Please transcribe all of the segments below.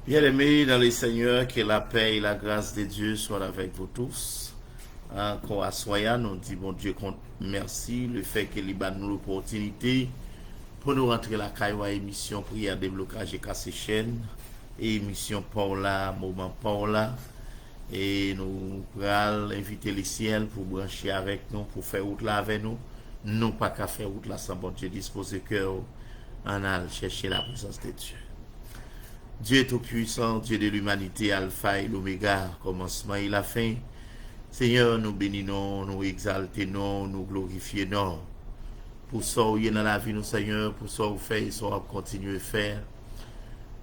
Bien-aimés dans les Seigneurs, que la paix et la grâce de Dieu soient avec vous tous. Encore à Soya, nous disons, bon Dieu, merci le fait qu'il ait nous l'opportunité pour nous rentrer la Kaiwa émission prière déblocage et casse chaîne et émission Paula, moment Paula. Et nous allons inviter les ciels pour brancher avec nous, pour faire route là avec nous. Non pas qu'à faire route là sans bon Dieu disposer cœur en allant chercher la présence de Dieu. Dieu est tout-puissant, Dieu de l'humanité, Alpha et l'Oméga, commencement et la fin. Seigneur, nous bénissons, nous exaltons, nous glorifions. Pour ça, où il y a dans la vie, nous, Seigneur, pour ça, où fait et ça, on continue à faire.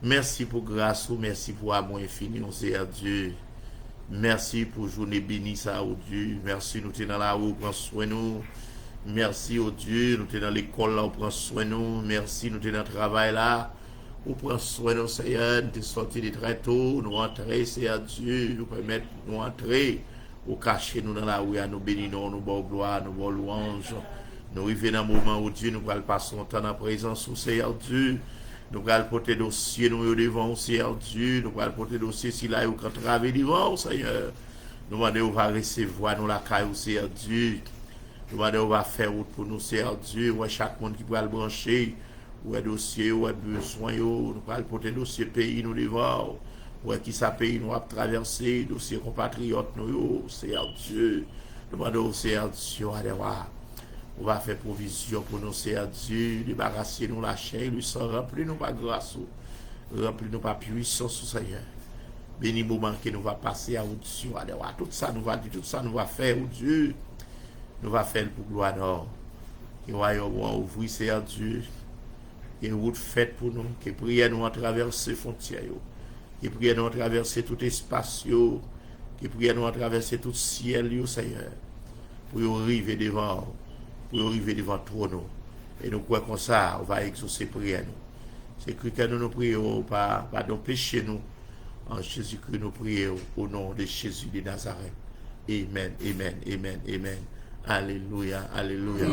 Merci pour grâce, merci pour amour infini, on sait à Dieu. Merci pour journée bénie, ça, au Dieu. Merci, nous sommes dans la rue, prends soin de nous. Merci, au Dieu, nous sommes dans l'école, là, on prend soin de nous. Merci, nous sommes dans le travail, là. Nous prenons soin de nous, Seigneur, nous sortir de très tôt, nous rentrer, Seigneur Dieu, nous permettre de nous entrer, ou cacher nous dans la rue, nous bénissons, nous bon gloire, nous bon louange. Nous arrivons dans un moment où Dieu, nous allons passer son temps dans la présence du Seigneur Dieu. Nous allons porter dossier, nous devant, Seigneur Dieu, nous allons porter dossier si là, nous allons travailler devant, Seigneur. Nous allons recevoir nous la caille, Seigneur Dieu. Nous allons faire route pour nous, Seigneur Dieu, où chaque monde qui peut le brancher. Ouais dossier, ouais besoin, nous allons porter dossier pays nous devant, ouais qui ça pays nous a traversé, dossier compatriotes nous, Seigneur Dieu, nous demandons au Seigneur Dieu, on va faire provision pour nous, Seigneur Dieu, débarrasser nous la chair, lui sang, remplir nous par grâce, remplir nous par puissance, Seigneur. Béni moment que nous va passer à audition, tout ça nous va dire, tout ça nous va faire, oh Dieu, nous va faire pour gloire nord. Que royaume ouvrir, Seigneur Dieu. Une route faite pour nous, que prière nous à traverser les frontières, que prière nous à traverser tout espace, que prière nous à traverser tout ciel, Seigneur, pour arriver devant toi. Et nous croyons comme ça, on va exaucer prière nous. C'est que nous prions, pardon, péché nous, en Jésus-Christ nous prions, au nom de Jésus de Nazareth. Amen, amen, amen, amen. Alléluia, alléluia.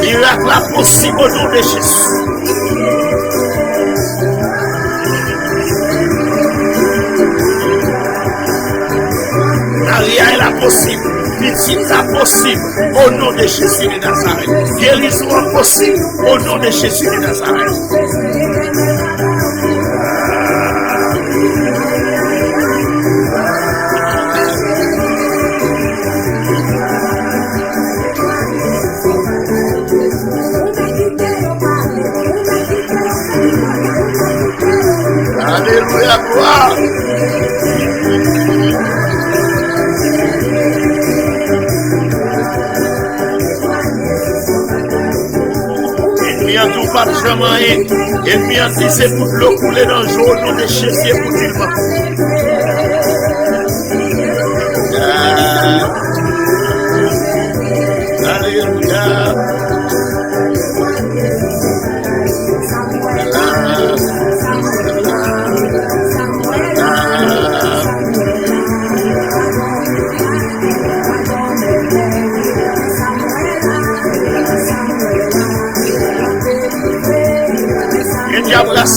Miracle possible au nom de Jésus. Rien est la possible. Petite est possible au nom de Jésus de Nazareth. Guérison possible au nom de Jésus de Nazareth. Alléluia, gloire. Ennemi a tout pas de jamais. Ennemi a dit c'est pour l'eau couler dans le jour au nom de Jésus pour dire. Alléluia.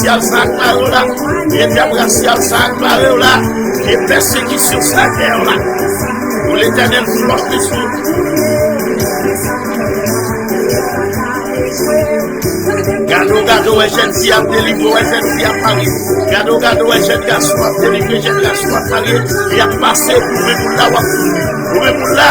raciale, ça acclare là. Et bien raciale, ça acclare là. Et persécution, ça guerre là. Pour l'Éternel, flotte dessus. Gado, et jeune fille à délivrer, jeune fille à Paris. Gado, et jeune garçon à délivrer, jeune garçon à Paris. Et à passer pour me là, pour me là.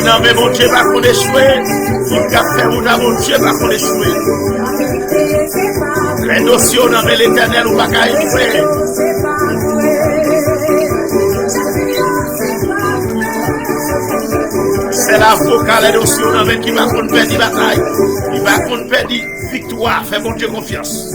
Non, mais mon Dieu va qu'on échouer. Mon café, mon Dieu va qu'on échouer. Les notions, non, mais l'Éternel, on va qu'à échouer. C'est l'avocat, les notions, non, mais qui va qu'on perdre bataille. Il va qu'on perdre victoire. Fais mon Dieu confiance.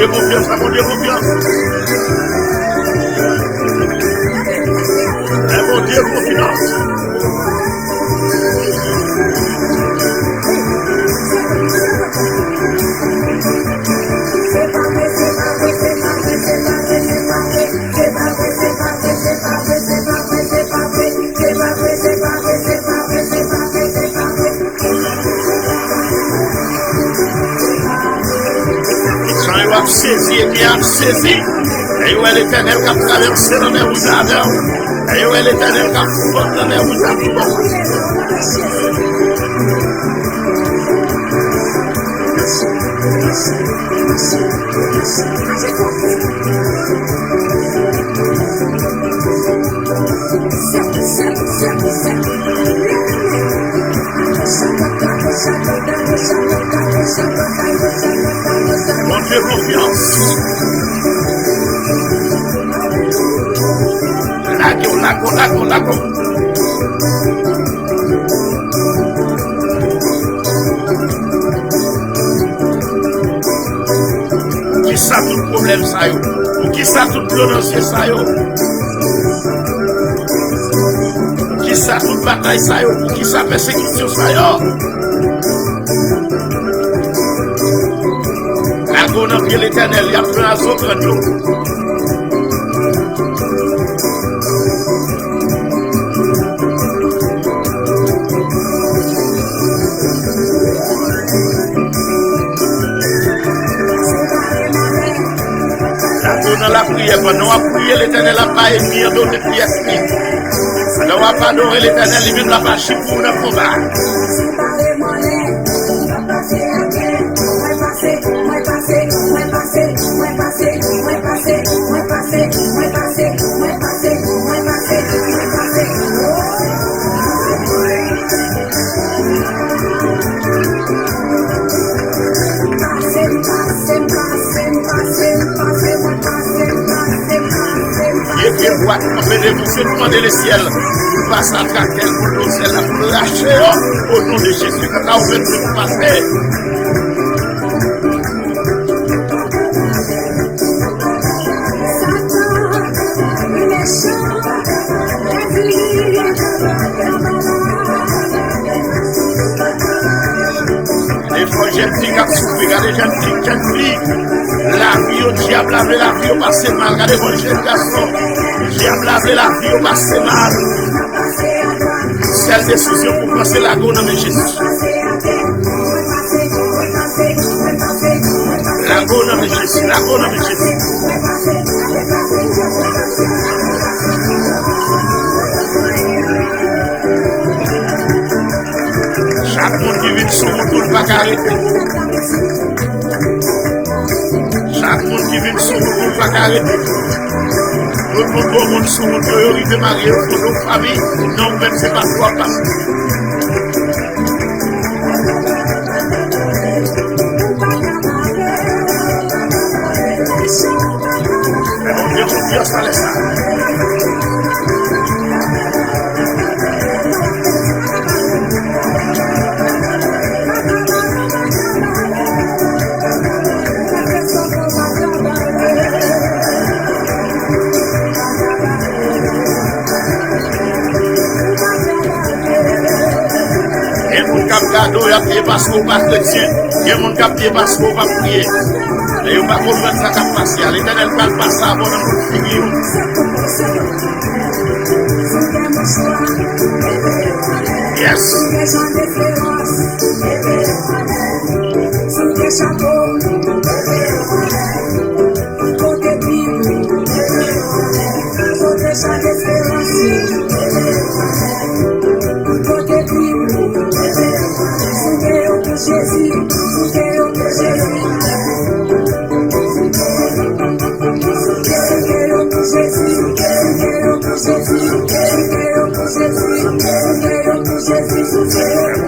Confiance, mon Dieu, confiance. Mon Dieu, confiance. Saisi et bien saisi. Et où est l'Éternel qui a traversé dans les routes d'Adam. Et où est l'Éternel qui a foutu dans les routes d'Adam. Mon Dieu, confiance. Lago. Qui ça tout problème ça yo? Qui ça tout prononcé ça yo? Qui ça toute bataille ça yo? Qui ça persécution ça yo? Lago dans pied l'Éternel, il y a plein à son radio. Dans la prière, pendant la prière, l'Éternel n'a pas émis en d'autres prières. On ne va pas adorer l'Éternel, il vient de la machine pour nous combattre. Vous demandez le ciel, vous passez à travers le ciel, vous lâchez au nom de Jésus, quand vous faites ce passer. Les fois jeunes filles qui ont souffert, regardez jeunes filles, la vie au diable, la vie au passé mal, regardez vos jeunes garçons. Diable la vie au passé mal. Quelle décision pour passer la go dans Jésus. La go dans Jésus, la go dans Jésus. Chaque monde qui vit sur mon tour ne va pas arrêter. Chaque monde qui vit sur mon tour ne va pas arrêter. Tout le monde sur mon tour, il veut marier pour nos familles. Non, même c'est pas toi, parce confiance à ça. Et mon cap cadeau, il y a pied parce qu'on va chrétien. Et mon cap pied parce qu'on va prier. Et on va comprendre ça qui passe. L'Éternel va le passer avant de nous finir. Yes.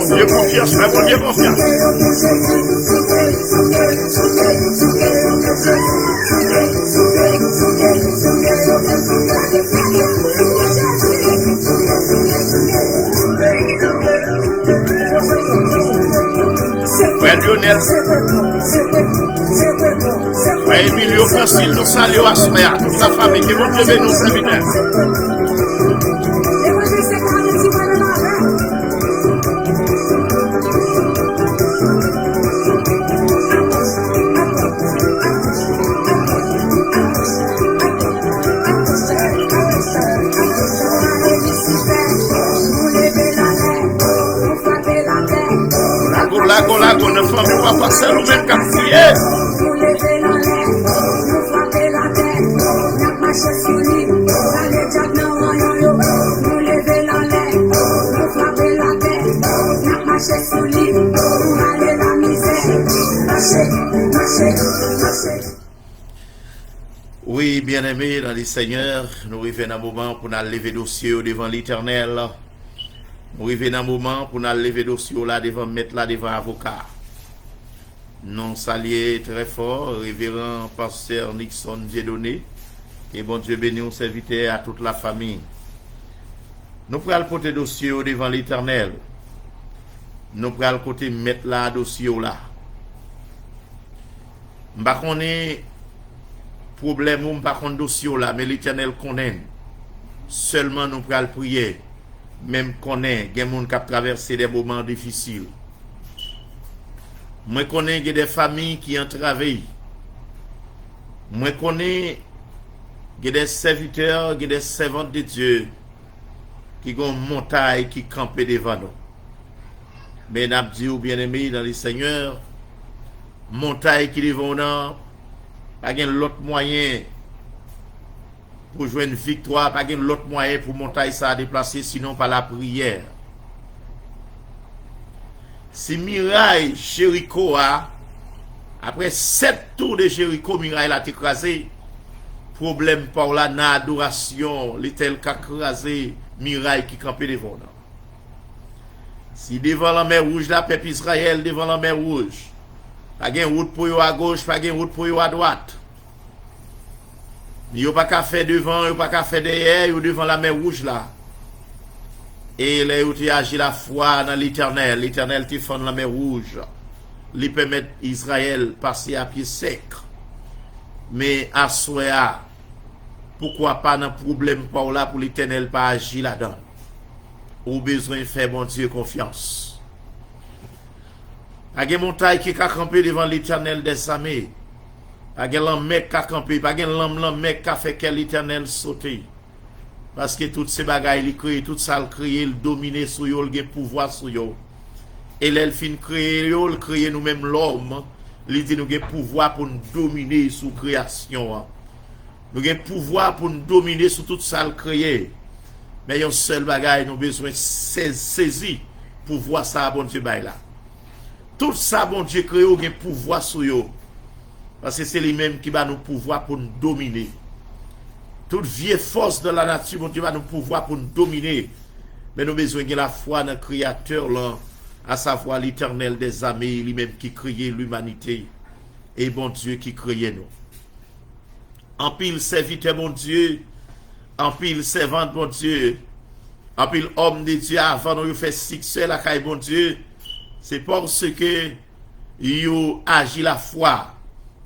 Dieu confiance, mon Dieu confiance. Frère Lionel, frère Emilio Francine, nous saluons à Soya, toute la famille, que vous devez nous servir. Lago, ne fermez pas passer le même qu'à prier. Oui, bien-aimés dans les seigneurs, nous arrivons un moment pour nous lever dossier devant l'Éternel. Nous arrivons un moment pour nous lever dossier là devant mettre là devant avocat. Nous saluons très fort, révérend pasteur Nixon Dieudonné, et bon Dieu bénisse serviteur à toute la famille. Nous prenons le côté dossier devant l'Éternel. Nous prenons le côté mettre là dossier là. Je ne sais pas problème ou pas contre dossier là, mais l'Éternel connaît. Seulement nous prenons prier. Même connaît, il y a des gens qui ont traversé des moments difficiles. Moi connais des familles qui ont travaillé. Moi connais des serviteurs, des servantes de Dieu qui ont une montagne qui campent devant nous. Mais nous disons bien aimé dans les seigneurs, montagne qui devant nous, pas de l'autre moyen pour jouer une victoire, pas de l'autre moyen pour montagne ça déplacer sinon par la prière. Si Mirail Jéricho après 7 tours de Jéricho, Mirail a écrasé. Problème par là, dans l'adoration, l'Éternel a écrasé Mirail qui campait devant nous. Si devant la mer rouge, la peuple Israël devant la mer rouge, pas de route pour eux à gauche, pas de route pour eux à droite. Il n'y a pas qu'à faire devant, il n'y a pas qu'à faire derrière, ou devant la mer rouge là. Et là, il a agi la foi dans l'Éternel. L'Éternel te fait la mer rouge. Il permet Israël passer à pied sec. Mais à soi, pourquoi pas un problème par là pour l'Éternel pas agir là-dedans? Ou besoin de faire bon Dieu confiance. Il y a des montagnes qui a campé devant l'Éternel des armées. Il y a des mec qui a campé. Il y a des mec qui a fait que l'Éternel sauter. Parce que toutes ces bagailles, il crée, tout ça, il crée, il domine sur eux, il a pouvoir sur eux. Et là, il finit créer, il crée nous-mêmes l'homme. Il dit nous avons pouvoir pour nous dominer sur la création. Nous avons pouvoir pour nous dominer sur tout ça, il crée. Mais il y a un seul bagaille, nous avons besoin de saisir pour voir ça, bon Dieu, là. Tout ça, bon Dieu, crée, il a pouvoir sur eux. Parce que c'est lui-même qui va nous pouvoir pour nous dominer. Toute vieille force de la nature, bon Dieu va nous pouvoir pour nous dominer. Mais nous avons besoin de la foi dans le Créateur, là, à savoir l'Éternel des armées, lui-même qui créait l'humanité. Et bon Dieu qui créait nous. en pile serviteur mon Dieu, en pile servante mon Dieu, en pile homme de Dieu avant nous faire succès la caille mon Dieu, c'est parce que you agit la foi,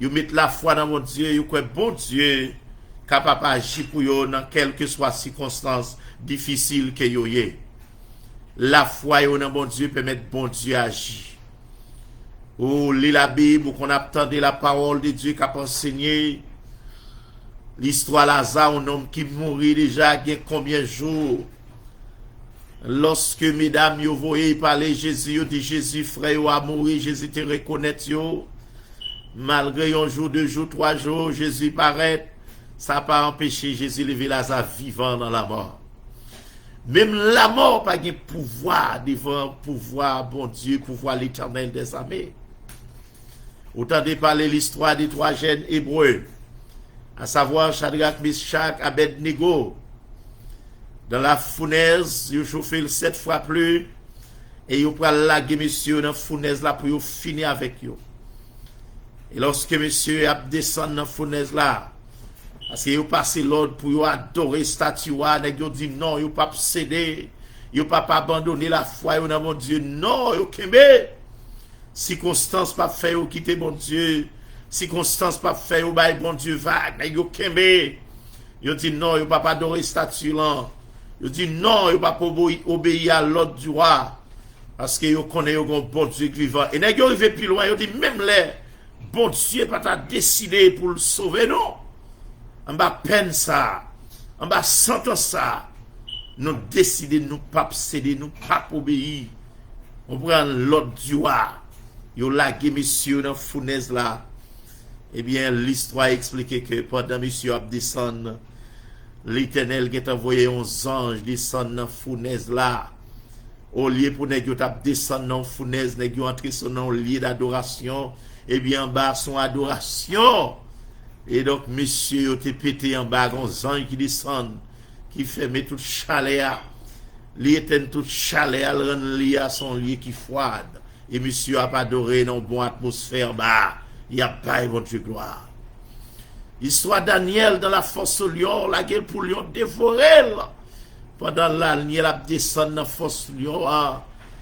you met la foi dans mon Dieu, you croit bon Dieu capable d'agir pour vous dans quelle que soit circonstance difficile que vous ayez. La foi dans bon Dieu permet bon Dieu agir. Ou lit la Bible, ou qu'on attendait la parole de Dieu qui a enseigné. L'histoire Lazare, un homme qui mourit déjà, il y a combien de jours. Lorsque mesdames, vous voyez parler Jésus, vous dit Jésus, frère, vous a mouru, Jésus te reconnaît. Malgré un jour, 2 jours, 3 jours, Jésus paraît. Ça n'a pas empêché Jésus de lever Lazare vivant dans la mort. Même la mort n'a pas de pouvoir devant pouvoir, bon Dieu, pouvoir l'éternel des armées. Autant de parler l'histoire des 3 jeunes hébreux, à savoir Shadrach, Meshach, Abednego. Dans la fournaise, ils chauffé 7 fois plus, et ils prennent laguer monsieur dans la fournaise là pour finir avec eux. Et lorsque monsieur a descendu dans la fournaise là, parce qu'ils ont passé l'ordre pour adorer statue, ils ont dit non, ils n'ont pas cédé, ils n'ont pas abandonné la foi dans mon Dieu. Non, ils ont quitté. Circonstance pas fait ou quitter mon Dieu. Circonstance pas fait ou bail bon Dieu vague. Ils ont quitté. Ils ont dit non, ils n'ont pas adorer statue là. Ils ont dit non, ils n'ont pas obéir à l'ordre du roi. Parce qu'ils connaissent un bon Dieu vivant. Et ils ont arrivé plus loin, ils ont dit même les bon Dieu pas décidé pour le sauver, non. En bas peine ça, en bas sentence ça, nous décidons nous pas céder, nous pas obéir. On prend l'ordre du roi. Yo lagué monsieur dans fournaise là. Eh bien l'histoire explique que pendant monsieur a descendu, l'Éternel qui a envoyé 11 anges descendre dans fournaise là. Au lieu pour nèg yo t'a descendre dans fournaise, nèg yo entrer sur un lieu d'adoration, eh bien en bas son adoration. Et donc, monsieur, il a pété en bas, un ange qui descend, qui ferme tout chalet, il éteint tout chalet, il rend lié à son lieu qui froide. Et monsieur a pas adoré dans une bonne atmosphère, bah, il n'y a pas de Dieu gloire. Histoire Daniel dans la force au lion, la gueule pour lion dévoré. Pendant la nuit, a descendu dans la force lion,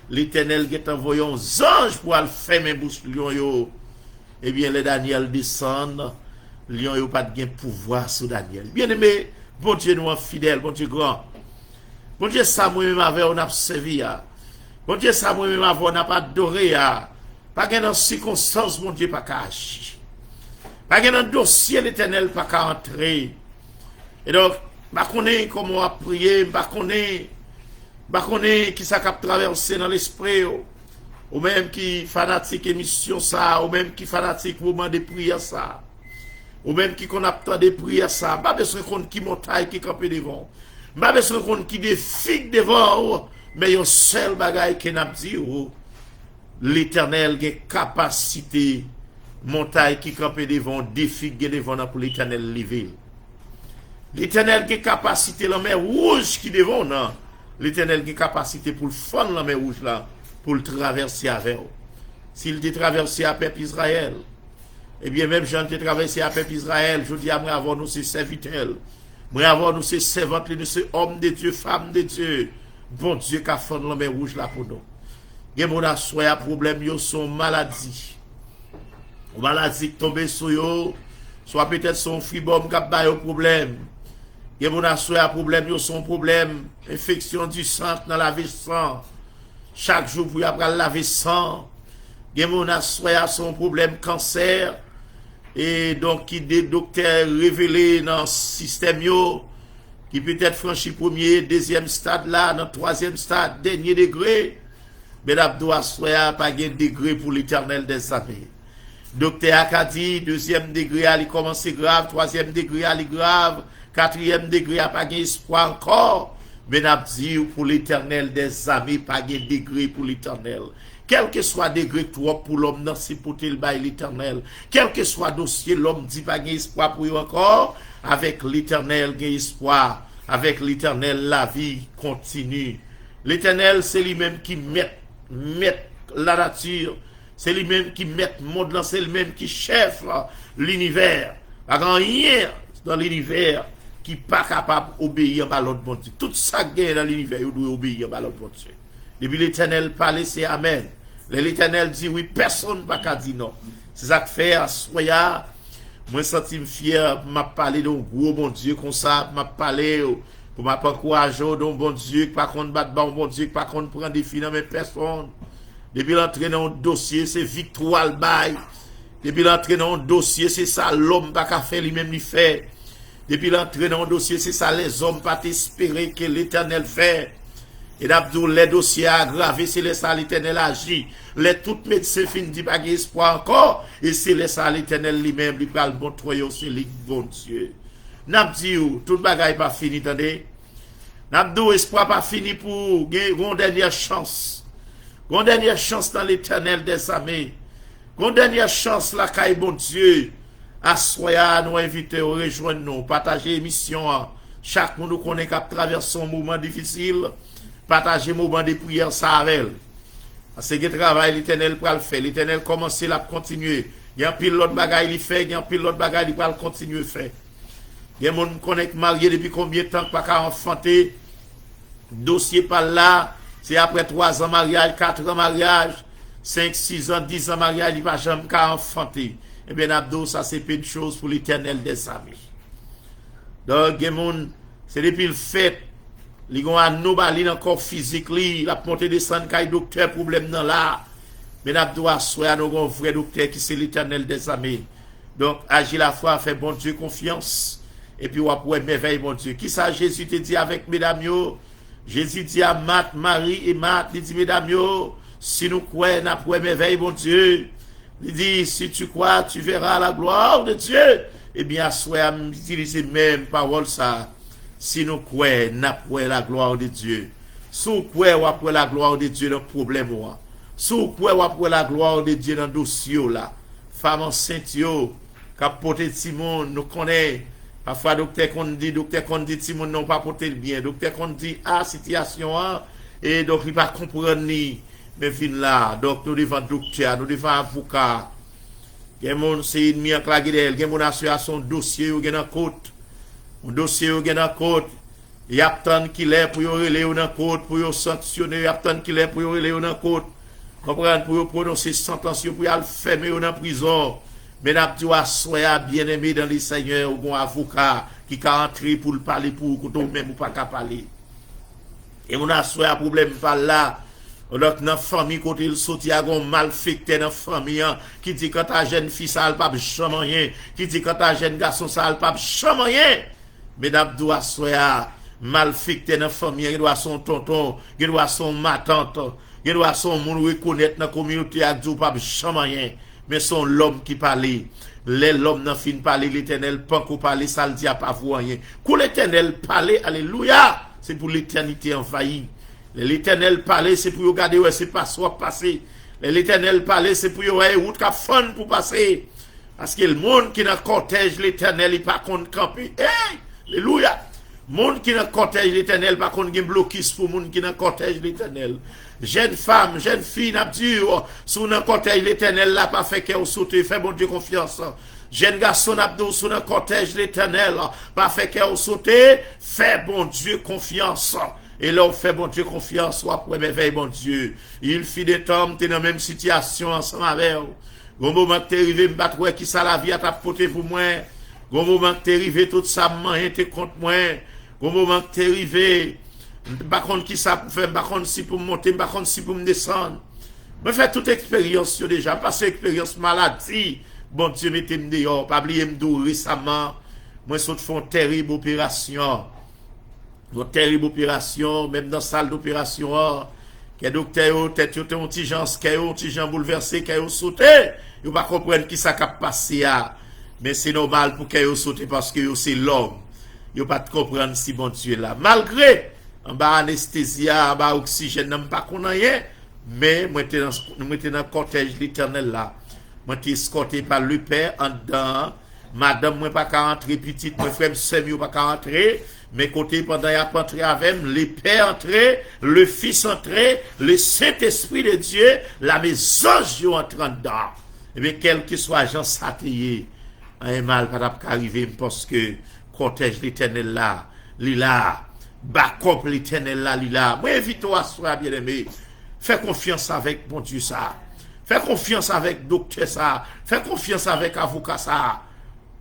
l'Éternel qui a envoyé un ange pour aller fermer bouche lion. Eh bien, les Daniel descendent. Lion n'a pas de pouvoir sur Daniel. Bien aimé, bon Dieu nous fidèle, bon Dieu grand. Bon Dieu, ça moi-même avec on a servi. Bon Dieu, ça moi-même avec on a pas adoré. Pas de circonstance, bon Dieu, pas qu'à agir. Pas de dossier l'Éternel, pas qu'à entrer. Et donc, je connais comment on a prié, je connais qui ça a traversé dans l'esprit. Ou même qui fanatique émission ça, ou même qui fanatique moment de prière ça. Ou même qui qu'on a des prières ça, pas besoin qu'on qui montagne qui campe devant. Pas besoin qu'on qui des figues devant, mais un seul bagaille qui n'a dit l'Éternel a capacité montagne qui campe devant, des figues devant pour l'Éternel lever. L'Éternel a capacité la mer rouge qui devant non. L'Éternel a capacité pour le fondre la mer rouge là, pour le traverser avec. S'il dit traverser à peuple Israël, eh bien, même Jean qui traversé à peuple Israël, je dis à moi avoir nous ces serviteurs, moi avoir nous ces servantes, nous ces hommes de Dieu, femmes de Dieu, bon Dieu qui a fait la mer rouge là pour nous. Il y a mon soit problème, yo son maladie. Maladie qui tombe sur yo, soit peut-être son fibrome qui a pas problème. Il y a mon soit problème, yo son problème, infection du sang dans la vie sang. Chaque jour vous y a laver sang. Il y a mon soit son problème cancer. Et donc, qui des docteurs révélés dans le système, qui peut-être franchi premier, deuxième stade là, dans troisième stade, dernier degré, mais l'abdoua soit pas de degré pour l'Éternel des armées. Docteur a dit, deuxième degré, il commence grave, troisième degré, il est grave, quatrième degré, a pas d'espoir encore, mais n'a dit pour l'Éternel des armées, pas de degré pour l'Éternel. Quel que soit degré trop pour l'homme, non, c'est pour le bail l'Éternel. Quel que soit dossier, l'homme dit pas espoir pour lui encore. Avec l'Éternel, il y a espoir. Avec l'Éternel, la vie continue. L'Éternel, c'est lui-même qui met la nature. C'est lui-même qui met le monde là, c'est lui-même qui chef l'univers. Pas rien dans l'univers qui n'est pas capable d'obéir à l'autre bon Dieu. Tout ça qui est dans l'univers, il doit obéir à l'autre bon Dieu. Depuis l'Éternel parle, c'est Amen. L'Éternel dit oui, personne ne va pas dire non. C'est ça que fait, soya, moi je me fier, m'a parlé d'un gros bon Dieu comme ça, m'a parlé pour m'encourager d'un bon Dieu, pas qu'on bat bon Dieu, pas qu'on prend des filles dans mes personnes. Depuis l'entrée dans un dossier, c'est victoire le bail. Depuis l'entrée dans un dossier, c'est ça l'homme pas qu'à faire lui-même lui fait. Depuis l'entrée dans un dossier, c'est ça les hommes pas espérer que l'Éternel fait. Et d'abdou les dossiers aggravés, c'est les ça l'Éternel agit. Les toutes médecins fin dit pas espoir encore. Et c'est les ça l'Éternel lui-même, lui parle bon troyo, c'est le bon Dieu. N'abdou, tout bagaille pas fini, attendez. N'abdou, espoir pas fini pour une dernière chance. Une dernière chance dans l'Éternel des armées. Une dernière chance là, caille bon Dieu. Assoya, nous inviter au rejoindre nous, partager l'émission. Chaque monde nous connaît qu'à traverser un moment difficile. Partager moment de prière ça avec elle. Parce que le travail, l'Éternel pour le faire. L'Éternel commence à continuer. Il y a un pilote bagaille il fait, il y a un pilote bagaille il va continuer à faire. Il y a des gens qui connaissent marié depuis combien de temps pas qu'à enfanter. Dossier par là, c'est après 3 ans mariage, 4 ans mariage, 5, 6 ans, 10 ans mariage, il va jamais qu'à enfanter. Eh bien, Abdou, ça c'est pas une chose pour l'Éternel des amis. Donc, il y a des gens, c'est depuis le fait. Li gon anomalie dans corps physique li, la monter descendre kay docteur problème dans là. Mais n'a doit soya nous gon vrai docteur qui c'est l'Éternel des armées. Donc agir la foi, fait bon Dieu confiance et puis ou après merveille bon Dieu. Qui ça Jésus te dit avec mesdames yo? Jésus dit à Marthe, Marie et Marthe, il dit mesdames yo, si nous croyons n'a pour merveille bon Dieu. Il dit si tu crois, tu verras la gloire de Dieu. Eh bien soya utiliser même parole ça. Si nous croyons, nous croyons la gloire de Dieu. Si nous croyons après la gloire de Dieu dans le problème, si nous croyons après la gloire de Dieu dans le dossier, femme enceinte, qui a porté Timon, nous connaissons. Parfois, docteur qu'on dit, Timon n'a pas porté le bien. Docteur qu'on dit, situation, et donc il ne va pas comprendre ni. Mais fin là, donc nous devons docteur, nous devons avocat. Il y a des gens qui sont mis en claque d'elle, il y a des gens qui ont son dossier, qui ont côte. Un dossier ou dans côte, il y a tant qu'il est pour relayer dans côte, pour sanctionner, il y a tant qu'il est pour relayer dans côte. Comprendre pour prononcer sentence pour le fermer dans prison. Mais n'a pas soya bien-aimé dans les seigneurs ou bon avocat qui a entré pour le parler pour que même ou pas qu'à parler. Et on a soya problème par là. Donc dans la famille côté il sorti a gon malfecté dans la famille qui dit quand ta jeune fille ça pas jamais rien, qui dit quand ta jeune garçon ça pas jamais rien. Mesdames doit soya malfecté dans la famille, il doit son tonton, il doit son ma tante, il doit son monde reconnaître dans la communauté a dit pas jamais rien, mais son l'homme qui parlait. L'homme n'a fin parler l'Éternel pas qu'on parler ça le dit pas voir rien. Quand l'Éternel parler alléluia, c'est pour l'éternité envahie. L'Éternel parler c'est pour regarder où c'est pas soit passé. L'Éternel parler c'est pour regarder route qu'a fun pour passer. Parce que le monde qui dans cortège l'Éternel il pas contre camper. Hey! Alléluia. Monde qui dans cortège l'Éternel pas contre gen blocus pour monde qui dans cortège l'Éternel. Jeune femme, jeune fille n'a dit sous dans cortège l'Éternel là pas fait qu'elle sauter, fait bon Dieu confiance. Jeune garçon n'a dit sous dans cortège l'Éternel pas fait qu'elle sauter, fait bon Dieu confiance. Et là, on fait bon Dieu confiance, soit pour merveille, bon Dieu. Il fit des temps, t'es dans la même situation ensemble avec vous. Au moment que t'es arrivé, m'battre, qui ça la vie à t'apporter pour moi. Au moment que t'es arrivé, tout ça, m'en t'es contre moi. Au moment que t'es arrivé, par contre, qui ça pour faire, par contre, si pour monter, par contre, si pour me descendre. Je fais toute expérience déjà, parce que expérience maladie. Bon Dieu, mettez-moi dehors, pas oublier me récemment. Moi, je fais une terrible opération. Une terrible opération, même dans la salle d'opération, que docteur, tête, un petit gens bouleversé, qui ont sauté, ils ne pas comprendre qui ça a passé. Mais c'est normal pour qu'ils aient sauté parce que c'est l'homme. Ils ne pas comprendre si bon Dieu est là. Malgré, en bas anesthésie, en bas oxygène, je ne pas rien, mais moi, j'étais dans le cortège l'Éternel là. Moi, j'étais escorté par le Père en dedans. Madame, moi, pas qu'à entrer, petite, mon frère, semi, pas qu'à entrer. Mais côté, pendant qu'il a entré avec les pères entrés, le Fils entré, le Saint-Esprit de Dieu, la maison, je entrant dedans. Eh bien, quel que soit Jean Satayé, un mal pas arriver parce que cortège l'Éternel là, lila, backup l'Éternel là, lila. Moi invite-toi à soi bien-aimé. Fais confiance avec mon Dieu ça. Fais confiance avec docteur ça. Fais confiance avec avocat ça.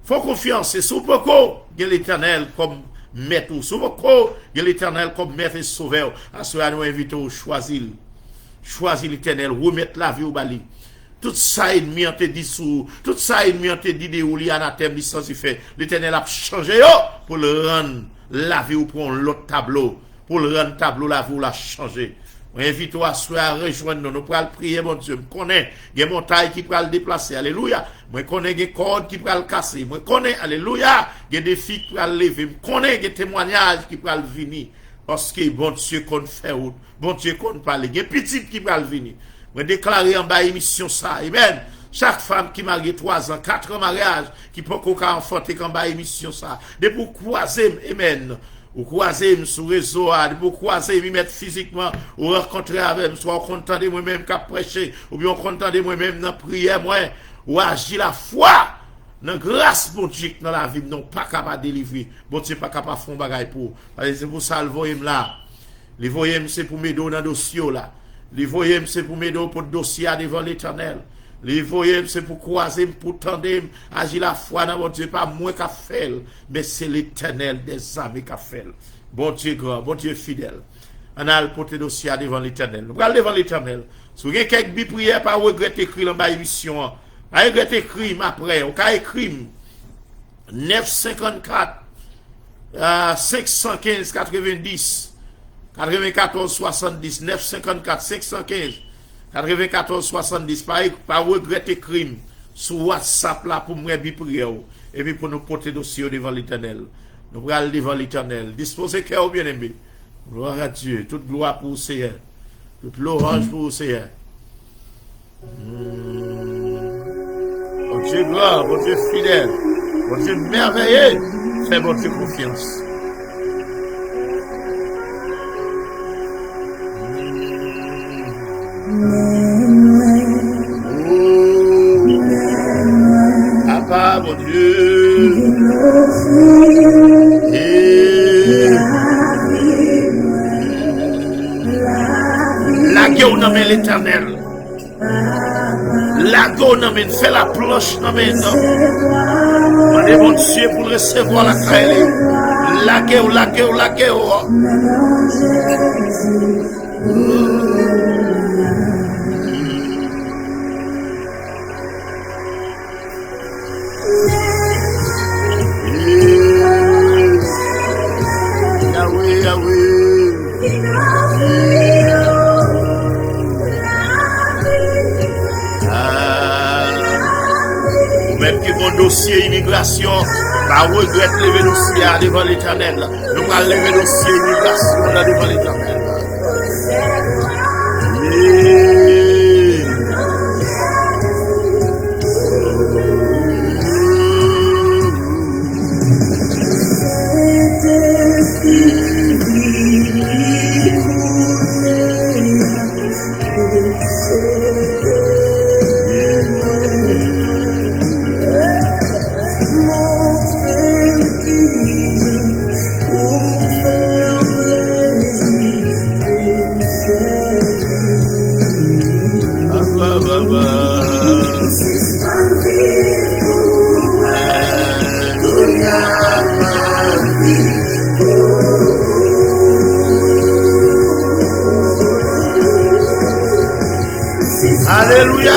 Fais confiance, c'est sous beaucoup, il y a l'Éternel comme maître, sous beaucoup, il y a l'Éternel comme maître et sauveur. À cela nous invitons à choisir l'Éternel, remettre la vie au bali. Tout ça ennemi on te dit sous, tout ça ennemi on te dit de ou li anathème licence fait. L'Éternel a changé pour le rendre la vie ou pour l'autre tableau, pour le rendre tableau la vie ou la changer. On invite à à rejoindre nous, nous pourrons prier mon Dieu. Je connais des montagnes qui pourront le déplacer, alléluia. Je connais des cordes qui pourront le casser. Je connais, alléluia, des défis qui pourront le lever. Je connais des témoignages qui pourront le venir. Parce que bon Dieu qu'on fait route, bon Dieu qu'on parle, des petites qui pourront le venir. Je déclare en bas émission ça, amen. Chaque femme qui marie 3 ans, 4 ans mariage, qui peut qu'on enfanter en bas émission ça. De pour croiser, amen. Ou croiser sur le réseau, ou croiser, me mettre physiquement, ou rencontrer avec, soit content de moi-même qui prêcher, ou bien content de moi-même dans la prière, ou agir la foi, dans grâce, mon Dieu, dans la vie, non pas capable de délivrer, bon Dieu, pas capable de faire un bagage pour. C'est pour ça, le voyez là. Le voyez c'est pour m'aider dans le dossier là. Le voyez c'est pour m'aider pour le dossier devant l'Éternel. Les voyez, c'est pour croiser, pour tendre, agir la foi dans mon Dieu, pas moi qui fait, mais c'est l'Éternel des armées qui fait. Bon Dieu grand, bon Dieu fidèle. On a le porté dossier devant l'Éternel. Nous allons devant l'Éternel. Si vous avez quelques prières, pas regretter écrire dans l'émission. Pas regretter écrire après. On a écrit 954 515 90 94 70 954 515 94 70, pas regretter crime sur WhatsApp là pour moi prière et puis pour nous porter dossier devant l'Éternel. Nous allons devant l'Éternel. Disposez cœur bien aimé. Gloire à Dieu. Toute gloire pour le Seigneur. Toute l'orange pour le Seigneur. Mon Dieu gloire, mon Dieu fidèle, mon Dieu merveilleux. Fais mon Dieu confiance. Papa, mon Dieu, la gueule nomme l'Éternel, la gueule nomme, fait la planche nomme, mon Dieu pour recevoir la crêle, la gueule, la gueule, la gueule. Même qui vont dossier immigration, pas regretter lever dossier devant l'Éternel. Nous allons lever dossier immigration là devant l'Éternel. Alléluia.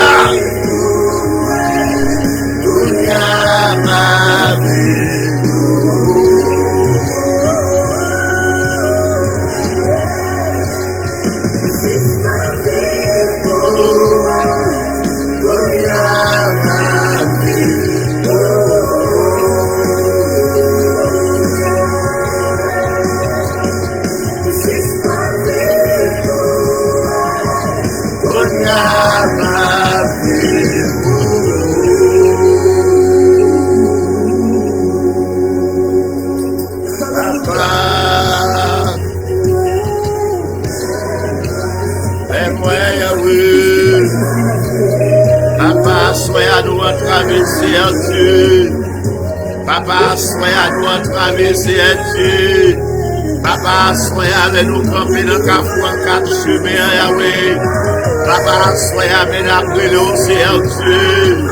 Dieu. Papa, soyez nous en traverser, Dieu. Papa, soyez avec nous camper dans Carrefour en 4 chemins, Yahweh. Papa, soyez avec nous après l'océan, Dieu.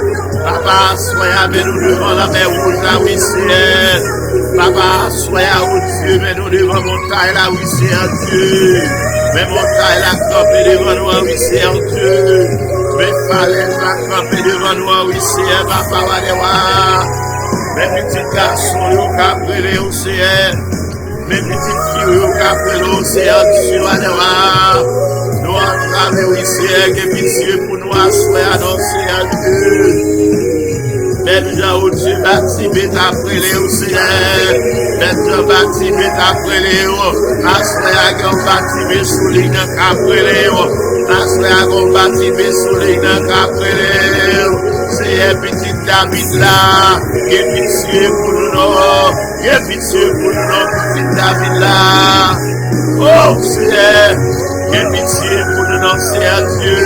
Papa, soyez avec nous devant la mer rouge, là, oui, c'est. Papa, soyez avec Dieu, mais nous devant montagne, là, oui, c'est Dieu. Mais montagne, là, camper devant nous, oui, c'est Dieu. Mais falaise, là, camper devant nous, oui, c'est Papa, mes petits garçons, ils ont capé l'océan. Mes petites filles, ils ont capé l'océan. Nous entrons ici, et pitié pour nous asseoir à l'océan Dieu. Même gens, Dieu bâti, après l'océan. Même gens bâti, après l'eau. Asseoir à bâti, sous les gens, après l'eau. Asseoir à bâti, sous les gens, après l'eau. C'est un petit David là, qui est pitié pour nous, qui est pitié pour nous, petit David là. Oh, c'est qui est pitié pour nous, c'est Dieu.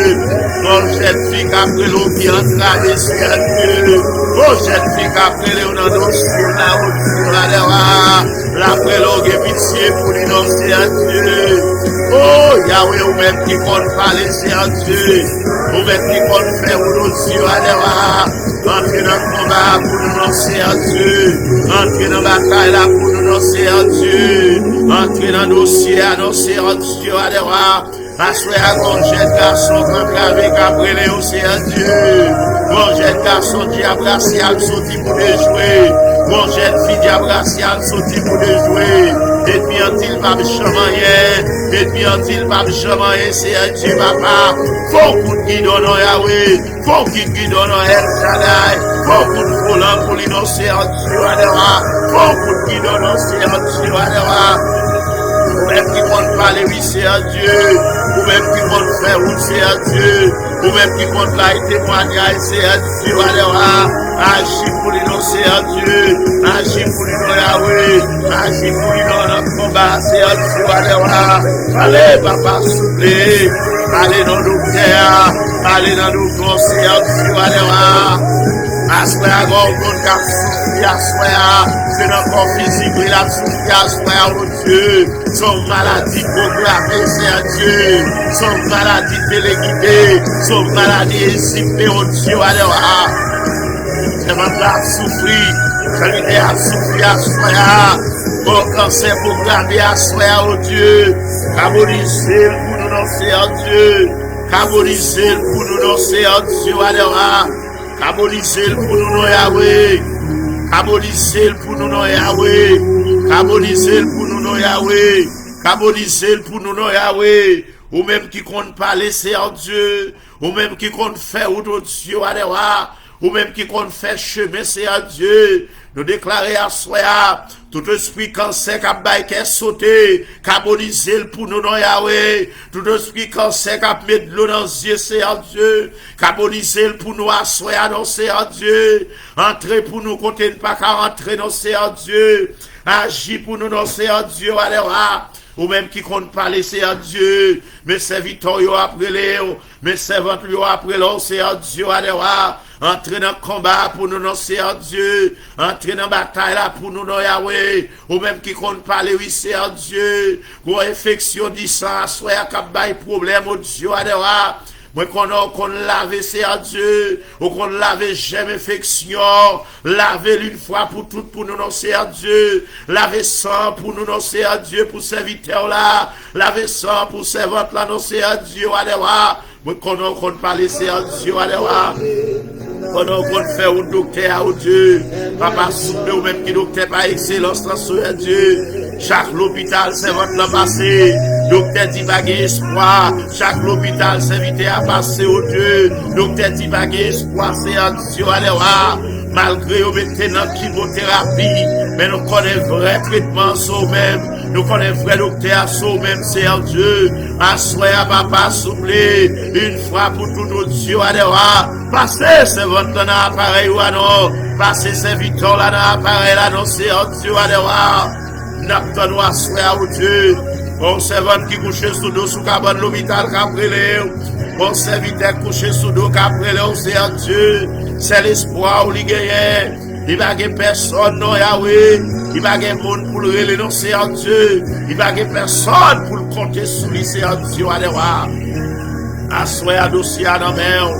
Oh, jeune fille qui a pris l'eau qui entre à Dieu. Oh, jeune fille qui a pris l'eau dans nos cieux, là, au-dessus, là, après l'eau qui est pitié pour nous, c'est Dieu. Oh, Yahweh, ou même qui compte parler, c'est Dieu. Ou même qui compte faire nos yeux, entrer dans le combat pour nous lancer à Dieu. Entrer dans la bataille là pour nous lancer à Dieu. Entrer dans le dossier, annoncer à Dieu, assoyer à mon jeune garçon comme avec après les océans Dieu. Mon jeune garçon diabrassi à sauter pour les jouer. Mon jeune fille diabrassi à sauter pour les jouer. Et puis on-il pas me chamailler. Et puis on-il pas me chamailler, c'est un Dieu papa. Faut qu'on guide dans Yahweh. Faut qu'il guide dans El Shaddai. Faut qu'on volant pour l'innocent Dieu. Faut qu'on guide dans l'innocent Dieu. Ou même qui compte parler, oui, c'est à Dieu. Ou même qui compte faire, oui, c'est à Dieu. Ou même qui compte là, et témoignage, c'est à Dieu. Agis pour l'innocent, c'est à Dieu. Agis pour l'innocent, Yahweh. Agis pour l'innocent, notre combat, c'est à Dieu. Allez, papa, soufflez. Allez dans nos cœurs. Allez dans nos corps, c'est à Dieu. Assoya gon kon kap souffri assoya, c'est dans corps physique, il a souffri assoya au Dieu. Son maladie programmée, c'est à Dieu. Son maladie téléguidée, son maladie insipée au Dieu. C'est maintenant à souffrir, c'est à souffrir assoya. Bon cancer programmé assoya au Dieu. Caboriser pour nous lancer en Dieu. Caboriser pour nous lancer en Dieu. Caboliser pour nous, Yahweh. Caboliser pour nous, Yahweh. Caboliser pour nous, Yahweh. Caboliser pour nous, Yahweh. Ou même qui compte pas laisser en Dieu. Ou même qui compte faire autre Dieu, ou même qui compte faire chemin, c'est à Dieu. Nous déclarer à soi, tout esprit cancer qui a baillé, qui a sauté, qui a abolisé pour nous, non, Yahweh. Tout esprit cancer qui a mis de l'eau dans les yeux, c'est à Dieu. Qui a abolisé pour nous, à soi, non, c'est à Dieu. Entrer pour nous, côté ne pas qu'à rentrer, non, c'est à Dieu. Agis pour nous, non, c'est à Dieu, alléluia. Ou même qui compte pas laisser à Dieu, mais serviteurs après Léo, mais servantes après l'eau, c'est à Dieu, alléluia. Entrer dans le combat pour nous, non, c'est à Dieu. Entrer dans la bataille là pour nous, non, Yahweh. Ou même qui compte pas les oui, c'est à Dieu. Ou infection du sang, soit à cap bail problème, au Dieu, alléluia. Moi, qu'on lave, c'est à Dieu. Ou qu'on lave jamais infection. Laver une fois pour toutes, pour nous, non, c'est à Dieu. Laver sang pour nous, non, c'est à Dieu. Pour serviteurs là. Laver sang pour servantes là, non, c'est à Dieu, alléluia. Moi, qu'on parle, c'est à Dieu, alléluia. Pendant qu'on fait un docteur à Dieu, papa souple ou même qui docteur par excellence dans ce Dieu. Chaque l'hôpital c'est votre passé. Docteur dit pas espoir. Chaque l'hôpital c'est invité à passer au Dieu. Docteur dit pas espoir, c'est à Dieu, alléluia. Malgré au maintenant chimiothérapie, mais nous connaissons vrai traitement sur même. Nous connaissons vrai docteur sur même, c'est en Dieu. Assoyez à papa souple, une fois pour tous nos dieux, alléluia. Passez ce votre dans l'appareil ou non. Passez ce victoire là dans l'appareil là, non, c'est en Dieu, alléluia. Nous assoyez au Dieu. Bon servant qui couche sous dos sous cabane l'hôpital qu'après bon serviteur couché sous dos qu'après c'est en Dieu. C'est l'espoir où il gagne. Il n'y a pas personne, non, Yahweh. Il n'y a pas monde pour le relever, Seigneur Dieu. Il n'y a pas personne pour le compter sur lui, Seigneur Dieu, Alléluia. Assoyez à dossier à la mer.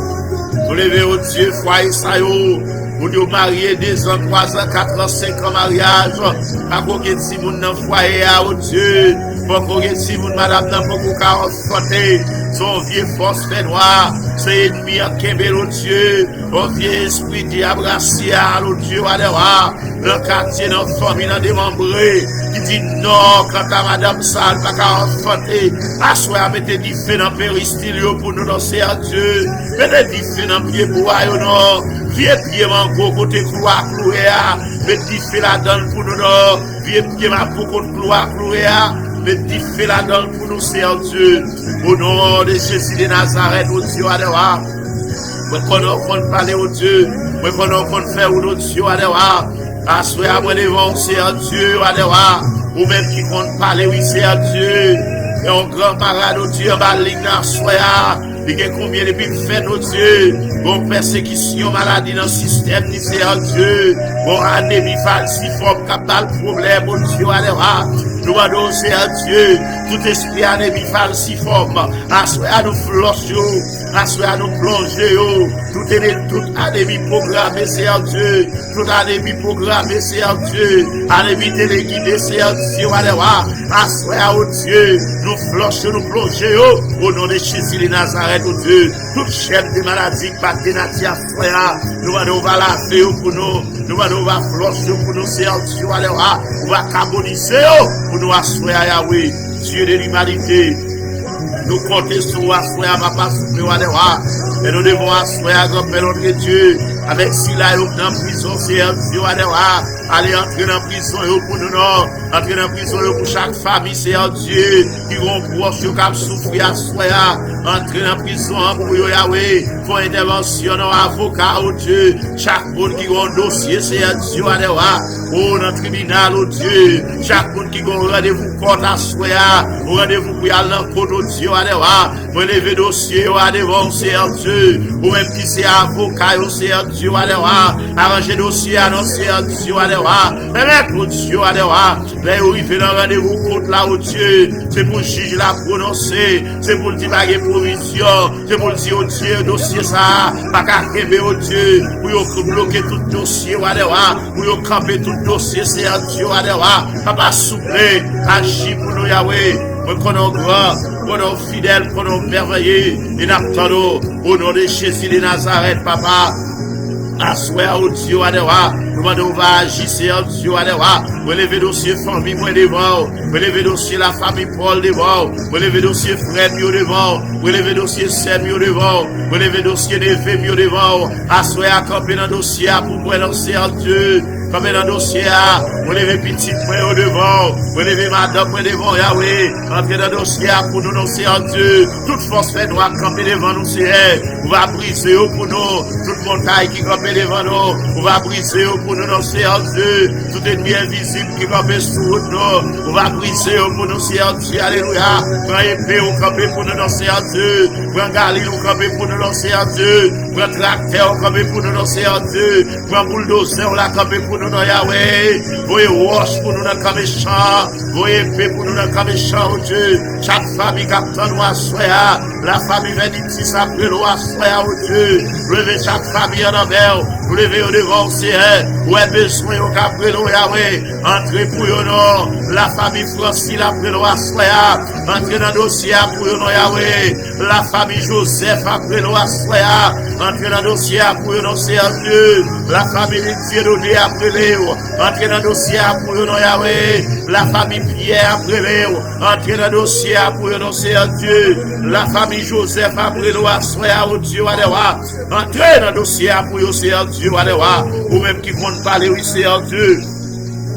Vous levez au Dieu, foyer, ça y est. Vous nous mariez 2 ans, 3 ans, 4 ans, 5 ans mariage. Pas qu'on ait si moun nan foyer à au Dieu. Pas qu'on ait si moun madame nan pas qu'on ait rencontré. Son vieux force fait noir. C'est ennemi à Kembel au Dieu. Son vieux esprit diable racial au Dieu. Alléluia. Le quartier dans la famille dans démembré. Qui dit non, quand ta madame sale, pas qu'à rencontrer. Assoyez, mettez du feu dans le péristilio pour nous danser à Dieu. Mettez du feu dans le pied pour non. Vieux pied mango côté couloir cloué à mettre du feu là-dedans pour nous non. Vieux pied mango côté couloir cloué à mettre du feu là-dedans pour nous, Seigneur Dieu. Au nom de Jésus de Nazareth, au Dieu, alléluia. Moi qu'on parler au Dieu. Moi qu'on faire au Dieu, alléluia. Assoyez à moi devant, Seigneur Dieu, alléluia. Ou même qui compte parler, oui, Seigneur Dieu. Et un grand parade au Dieu, baline, assoyez. Il y a combien de pays fait, nos Dieu, bon persécution, maladie dans le système, ni Seigneur Dieu, bon anémie falciforme, capable problème, mon Dieu, alléluia. Nous allons, Seigneur Dieu, tout esprit anémie falciforme, à nous flusher, à nous plonger, toute anémie programmée, Seigneur Dieu, toute anémie programmée, Seigneur Dieu, anémie téléguidée, Seigneur Dieu, alléluia. À au Dieu, nous flusher, nous plonger, au nom de Jésus de Nazareth, au Dieu, toute chef de maladie, pas de nature, frère, nous allons laver pour nous, nous allons flusher pour nous, Seigneur Dieu, alléluia. On va carboniser, pour nous asseoir à Yahweh, Dieu de l'humanité. Nous comptons sur asseoir à Papa Souffle, alléluia. Et nous devons asseoir à grand-père notre Dieu. Avec Sila dans la prison, Seigneur Dieu, alléluia. Allez entrer dans la prison pour nous, non. Entrer dans la prison pour chaque famille, Seigneur Dieu. Qui vont proche, qui vont souffrir, asseoir. Entrer dans la prison pour Yahweh. Pour intervention, avocat, oh Dieu. Chaque monde qui a un dossier, Seigneur Dieu, alléluia. Oh, dans le tribunal, oh Dieu. Chaque monde qui a un rendez-vous compte, asseoir. Un rendez-vous pour y aller dans le compte, oh Dieu, alléluia. Pour lever dossier, oh, devant, Seigneur Dieu. Ou même qui c'est avocat, oh Seigneur Dieu, alléluia. Arranger dossier, annoncer, Dieu, alléluia. Mais pour Dieu, alléluia. Mais où il fait un rendez-vous compte là, oh Dieu. C'est pour le juge la prononcer. C'est pour le dire pas de provision. C'est pour le dire, oh Dieu, dossier ça. Pas qu'à kembe, oh Dieu. Pour bloquer tout dossier, alléluia. Pour camper tout dossier, c'est Dieu, alléluia. Papa souple, agis pour nous, Yahweh. Nous connaissons grand, nous connaissons fidèles, nous connaissons merveilleux. Et nous attendons au nom de Jésus de Nazareth, papa. Assoyez au Dieu, alléluia. Nous allons agir, Seigneur Dieu, alléluia. Vous levez dossier famille, moi devant. Vous levez dossier la famille Paul devant. Vous levez dossier frère, mieux devant. Vous levez dossier sœur, mieux devant. Vous levez dossier neveu, mieux devant. Assoyez à camper dans le dossier pour moi, dans Seigneur Dieu. Comme dans le dossier, vous levez petit point au devant, vous levez madame point devant, Yahweh, entrez dans le dossier pour nous, Seigneur Dieu. Toute force fait droit camper devant nous, Seigneur. On va briser pour nous, toute montagne qui campe devant nous, on va briser pour nous, Seigneur Dieu. Tout ennemi invisible qui campe sous nous, on va briser pour nous, Seigneur Dieu. Alléluia. Prends épée au camper pour nous, Seigneur Dieu. Prends galil au camper pour nous, Seigneur Dieu. Prends tracteur au camper pour nous, Seigneur Dieu. Prends bulldozer au la camper pour nous, Yahweh. Voyez roche pour nous dans le méchant. Voyez paix pour nous dans le méchant, oh Dieu. Chaque famille qui attend nous à soya. La famille bénédictisse après nous à soya, oh Dieu. Levez chaque famille en envers. Vous levez au devant, Seigneur. Où est besoin au capre nous, Yahweh. Entrez pour nous. La famille Francine après nous à soya. Entrez dans le dossier pour nous, Yahweh. La famille Joseph après nous à soya. Entrez dans le dossier pour nous, Seigneur Dieu. La famille Dieu nous après entrez dans le dossier pour nous, Yahweh. La famille Pierre après nous. Entrez dans le dossier pour nous, Seigneur Dieu. La famille Joseph après nous, assoyez au Dieu, alléluia. Entrez dans le dossier pour nous, Seigneur Dieu, alléluia. Ou même qui compte parler, oui, Seigneur Dieu.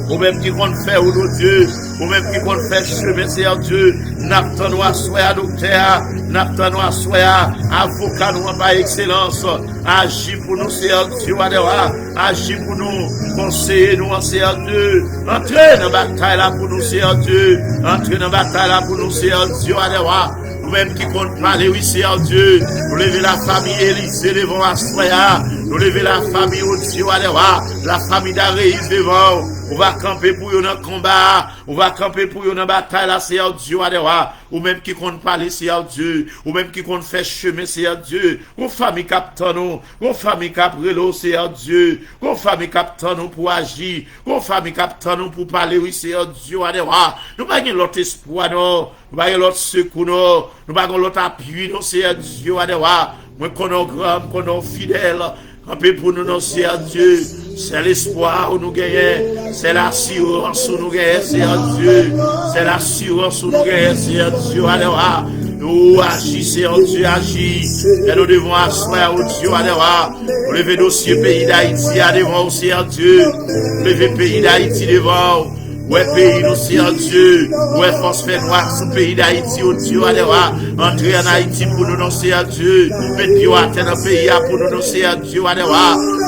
Ou même qui compte faire, ou nos Dieu. Ou même qui compte faire chemin, Seigneur Dieu. N'attendons à soya, docteur. N'attendons à soya, avocat, nous en par excellence. Agis pour nous, Seigneur Dieu, alléluia. Agis pour nous, conseiller nous, Seigneur Dieu. Entrez dans la bataille là pour nous, Seigneur Dieu. Entrez dans la bataille là pour nous, Seigneur Dieu, alléluia. Ou même qui compte parler, oui, Seigneur Dieu. Vous levez la famille Élysée devant la soya. Nous lever la famille au Dieu, la famille d'Aréis devant. On va camper pour eux dans le combat. On va camper pour eux dans la bataille, là, c'est Dieu, ou même qui compte parler, c'est Dieu. Ou même qui compte faire chemin, c'est Dieu. Ou famille captant nous. Ou famille caprelo, c'est Dieu. Ou famille captant nous pour agir. Ou famille captant nous pour parler, oui, c'est Dieu, nous pas l'autre espoir, non. Nous pas l'autre secours, non. Nous pas l'autre appui, non, c'est Dieu, moi, qu'on est grand, qu'on est fidèle. Camper pour nous, non, c'est Dieu. C'est l'espoir où nous gagnons. C'est l'assurance où nous gagnons, c'est Dieu. C'est l'assurance où nous gagnons, c'est Dieu. Nous agissons, c'est Dieu agit. Et nous devons asseoir au Dieu. Nous lever dossier pays d'Haïti devant, c'est Dieu. Nous lever pays d'Haïti devant. Ouais, pays, nous, c'est Dieu. Ouais, force fait noir sous le pays d'Haïti, au Dieu, entrer en Haïti pour nous, non, c'est Dieu. Mettre pied à terre dans le pays pour nous, non, c'est Dieu,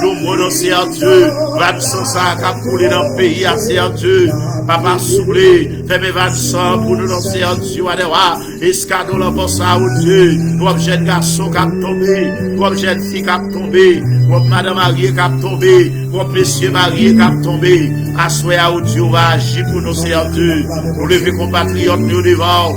nous, nous, c'est Dieu. 25 ça, qui couler dans le pays, c'est Dieu. Papa, soufflé, fait mes 25 pour nous, non, c'est Dieu, escadon, la bosse à Dieu. Comme jeune garçon qui a tombé, comme jeune fille qui a tombé, comme madame mariée qui a tombé, comme monsieur marié qui a tombé. Assoyez à Dieu, va agir pour nos sœurs Dieu. Nous lever compatriotes, nous devant.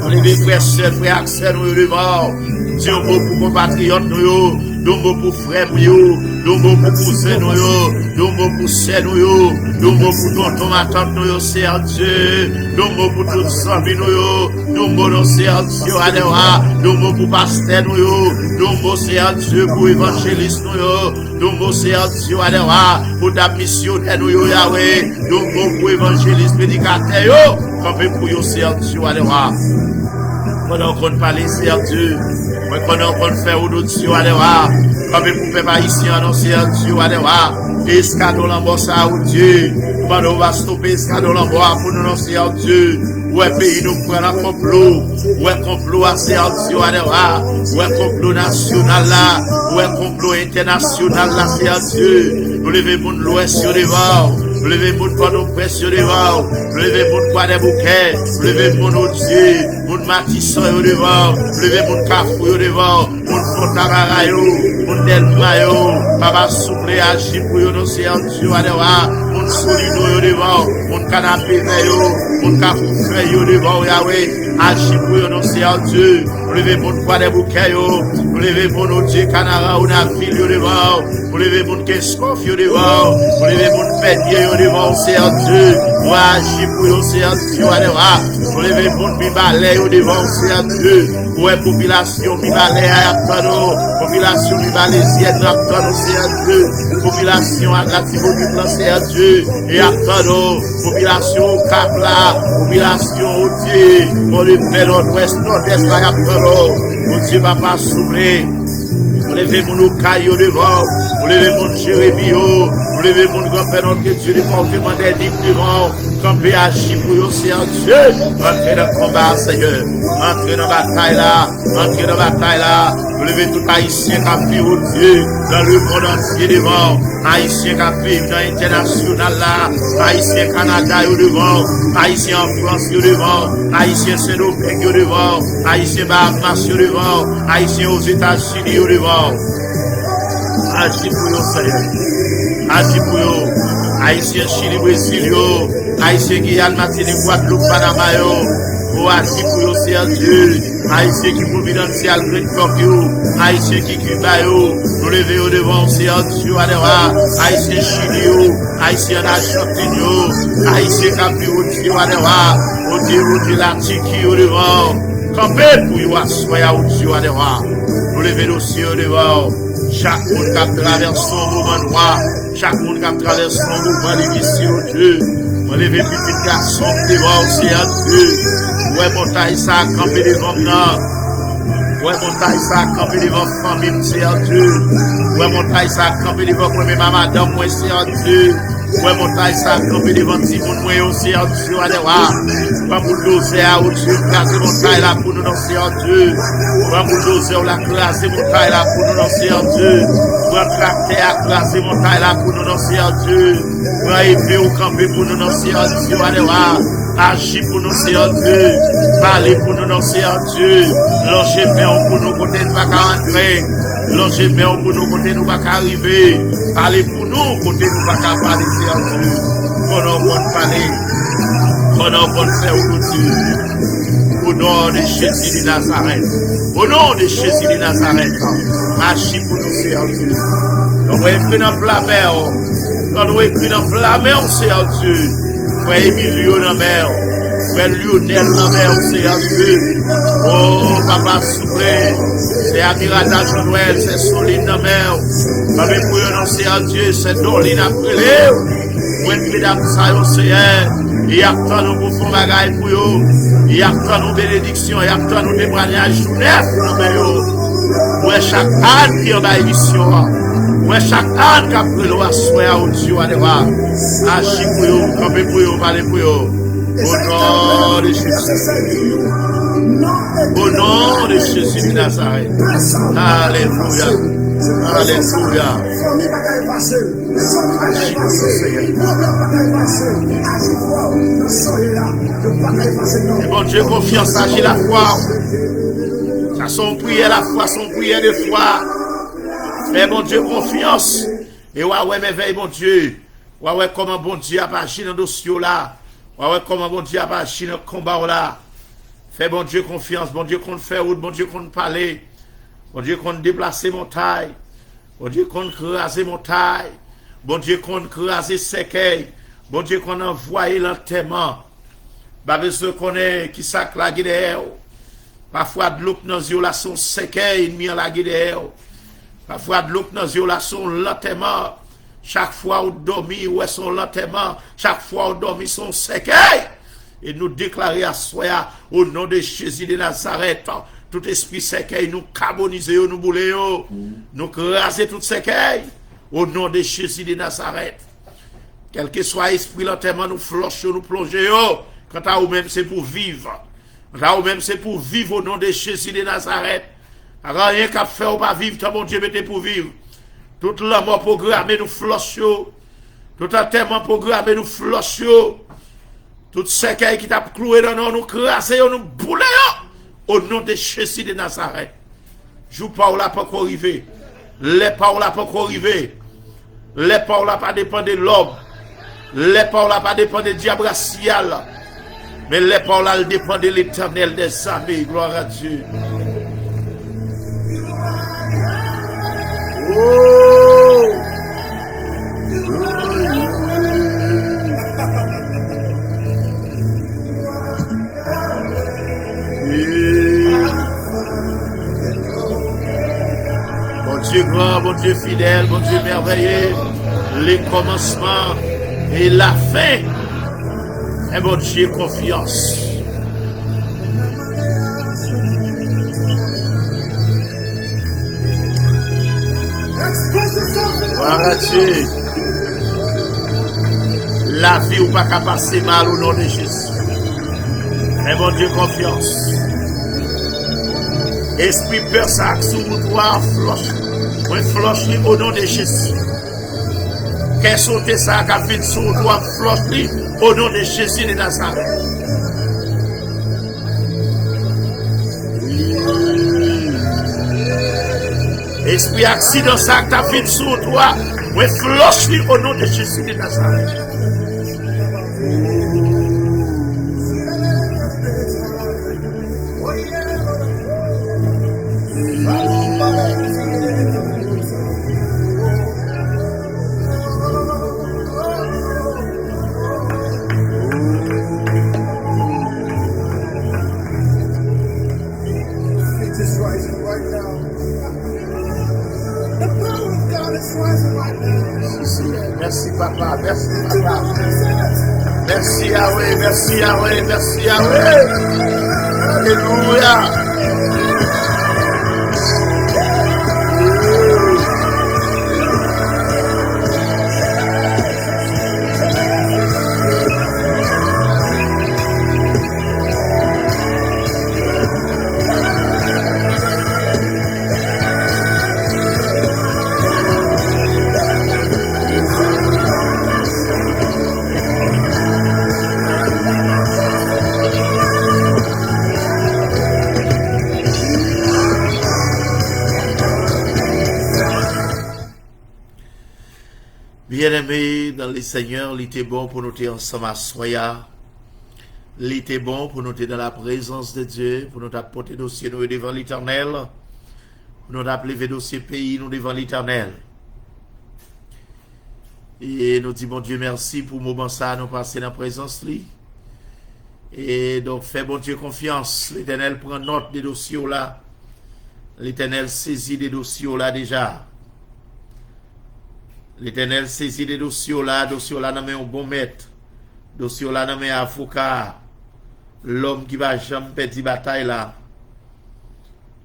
Nous lever frères, sœurs, frères, accès, nous devant. Dieu, pour compatriotes, nous, nous, pour frères, nous, pour cousins, nous, pour sœurs, nous, pour tonton, ma tante, nous, sœurs Dieu. Nous, pour toutes familles, nous, sœurs Dieu, nous, pour pasteurs, nous, sœurs Dieu, pour évangélistes, nous, sœurs Dieu, pour ta missionnaire, nous, Yahweh, nous, pour évangélistes, prédicateurs, campez pour vous, sœurs Dieu, pendant qu'on parle, sœurs Dieu, pendant qu'on fait ou d'autres Dieu, campez pour peuple haïtien, non, sœurs Dieu, escadon l'embossa ou Dieu, pendant on va stopper escadon l'embossa pour nous, non, sœurs Dieu. Ouais, pays nous prend un complot. Ouais, complot à sœurs Dieu, ouais, complot national là. Ouais, complot international là, sœurs Dieu. Nous levons l'ouest sur les vents. Nous levons pour nos près sur les vents. Nous levons pour des bouquets. Nous levons nos Dieu. Nous matissons au devant. Nous levons cafou au devant. Nous fontararayo. Nous delmayo. Papa souple agir pour nous, sœurs Dieu, nous solido au devant. Nous canapé veillot. Nous cafou fait au devant, Yahweh. Agir pour nous, sœurs Dieu. Nous levons pour des bouquets. Nous levons pour nos Dieu, canara ou naville au devant. Nous levons pour qu'escoff au devant. Nous levons pour pédier au devant, sœurs Dieu. Nous agir pour nous, sœurs Dieu, nous levons pour bibalais au devant, sœurs Dieu. Ouais, population bibalais à Aptano. Population bibalaisienne à Aptano, sœurs Dieu. Population agrativo du plan, sœurs Dieu. Et Aptano. Population Capla. Population au Dieu. Pour le Père nord-ouest, nord-est à Aptano. Au Dieu, papa, soufflé. Vous levez mon caillou devant, vous levez mon chérébio, vous levez mon grand-père, notre Dieu, les portements des livres devant, camper à Chipouyo, c'est un Dieu, entrez dans le combat, Seigneur, entrez dans la bataille là, entrez dans la bataille là, vous levez tout haïtien qui vit au Dieu, dans le monde entier devant, haïtien qui vit dans l'international là, haïtien Canada devant, haïtien en France devant, haïtien Saint-Domingue devant, haïtien Bahamas devant, haïtien aux États-Unis devant. Agis pour nous, Seigneur. Agis pour nous. Haïtien, Chili, Brésil, Haïtien, Guyane, Martinique, Guadeloupe, Panama, agis pour nous, Seigneur Dieu. Haïtien qui providentiel, Great Cork, Haïtien qui Cuba, nous levons devant, Seigneur Dieu, Haïtien, Chili, Haïtien, Argentine, Haïtien, Caprio, Dieu, au Dieu, la Tiki, au devant. Campez pour vous, assoyez au Dieu, nous levons nos cieux devant. Chaque monde qui traverse son mouvement noir, chaque monde qui traverse son mouvement difficile, Dieu. On lève petit garçon devant aussi à Dieu. Ouais, montagne ça a campé devant nous. Ouais, montagne ça a campé devant famille, c'est à Dieu. Ouais, montagne ça a campé devant moi, madame, moi, c'est à Dieu. Ouais, montagne ça a campé devant Timon, moi aussi à Dieu. Pas pour doser à Dieu, classer montagne là pour nous danser à Dieu. Pas pour doser la classer montagne là pour nous danser à Dieu. Pas tracter à classer montagne là pour nous danser à Dieu. Pas épée au camper pour nous danser à Dieu. Agis pour nous, Seigneur Dieu. Parlez pour nous, Seigneur Dieu. Lâchez pain pour nous, côté de vacances. Lancez main pour nous, côté nous pas arriver. Parlez pour nous, côté nous pas parler, Seigneur Dieu. Qu'on en bonne parler. Qu'on en bonne faire aujourd'hui. Au nom de Jésus de Nazareth. Au nom de Jésus de Nazareth. Marchez pour nous, Seigneur Dieu. On va écrire dans la mer. On va écrire dans la mer, Seigneur Dieu. Frère Emilio dans la mer. Frère Lionel dans la mer, Seigneur Dieu. Oh, papa soufflé. C'est Amirada Joël, c'est Soline dans la mer. Papa pour nous, Seigneur Dieu, c'est Doline après les. Moi, mesdames, ça, Seigneur. Il y a tant de pour faire bagaille pour eux. Il y a tant de bénédictions. Il y a tant de témoignages neufs pour eux. Ouais, chaque âne qui est en émission. Ouais, chaque âne qui a pris l'eau à soir au Dieu à devoir. Agis pour eux, camper pour eux, parler pour eux. Au nom de Jésus. Au nom de Jésus de Nazareth. Alléluia. Alléluia. Et bon Dieu, confiance, agit la foi. Ça son prière la foi, son prière de foi. Mais bon Dieu, confiance. Et ouais, mais veille, bon Dieu. Ouais, comment bon Dieu a agi dans le dossier là. Ouais, comment bon Dieu a agi dans le combat là. Fais bon Dieu confiance, bon Dieu qu'on fait route, bon Dieu qu'on parler. Bon Dieu qu'on déplacer montagne. Bon Dieu qu'on craser montagne. Bon Dieu qu'on craser séquelles. Bon Dieu qu'on envoie l'enterrement. Parce que connaît qui sac la guerre. Parfois de l'eau dans les yeux là sont séquelles mis en la guerre. Parfois de l'eau dans les yeux là sont l'enterrement. Chaque fois où dormi ou son l'enterrement. Chaque fois où dormi sont séquelles. Et nous déclarer à soi au nom de Jésus de Nazareth. Tout esprit séquelles nous carboniser, nous bouler, nous craser toutes séquelles. Au nom de Jésus de Nazareth. Quel que soit l'esprit l'enterrement, nous flochons, nous plongeons. Quant à vous-même, c'est pour vivre. Quant à vous-même, c'est pour vivre au nom de Jésus de Nazareth. Rien qu'à faire ou pas vivre, tant mon Dieu mettez pour vivre. Toute la mort programmée, nous flochons. Tout enterrement programmé, nous flochons. Tout séquelles qui t'a cloué dans nous, nous crasons, nous boulons. Au nom de Jésus de Nazareth. Je vous parle là pas encore arrivé. Les paroles là pas encore arrivé. Les paroles là pas dépend de l'homme. Les paroles là pas dépend de diable racial. Mais les paroles là dépend de l'Éternel des armées. Gloire à Dieu. Oh! Bon Dieu grand, bon Dieu fidèle, bon Dieu merveilleux, les commencements et la fin. Et bon Dieu confiance. Voilà Dieu. La vie ou pas qu'à passer mal au nom de Jésus. Et bon Dieu confiance. Esprit peur ça sous toi floche. Oui, floche au nom de Jésus. Qu'est-ce que ça qu'a fait sous toi floche au nom de Jésus de Nazareth. Esprit accident ça qu'a fait sous toi. Oui, floche au nom de Jésus de Nazareth. Merci papa, merci papa. Merci Yahweh, merci Yahweh, merci Yahweh. Alléluia. bien-aimés dans le Seigneur, il était bon pour nous être ensemble à soya. Il était bon pour nous être dans la présence de Dieu, pour nous apporter dossier nous devant l'Éternel, pour nous appeler dossier pays nous devant l'Éternel. Et nous disons, bon Dieu, merci pour le moment ça, nous passer dans la présence lui. Et donc, fais bon Dieu confiance. L'Éternel prend note des dossiers là. L'Éternel saisit des dossiers là déjà. L'Éternel saisit des dossiers là dans un bon maître. Dossier là dans un avocat. L'homme qui va jamais perdre bataille là.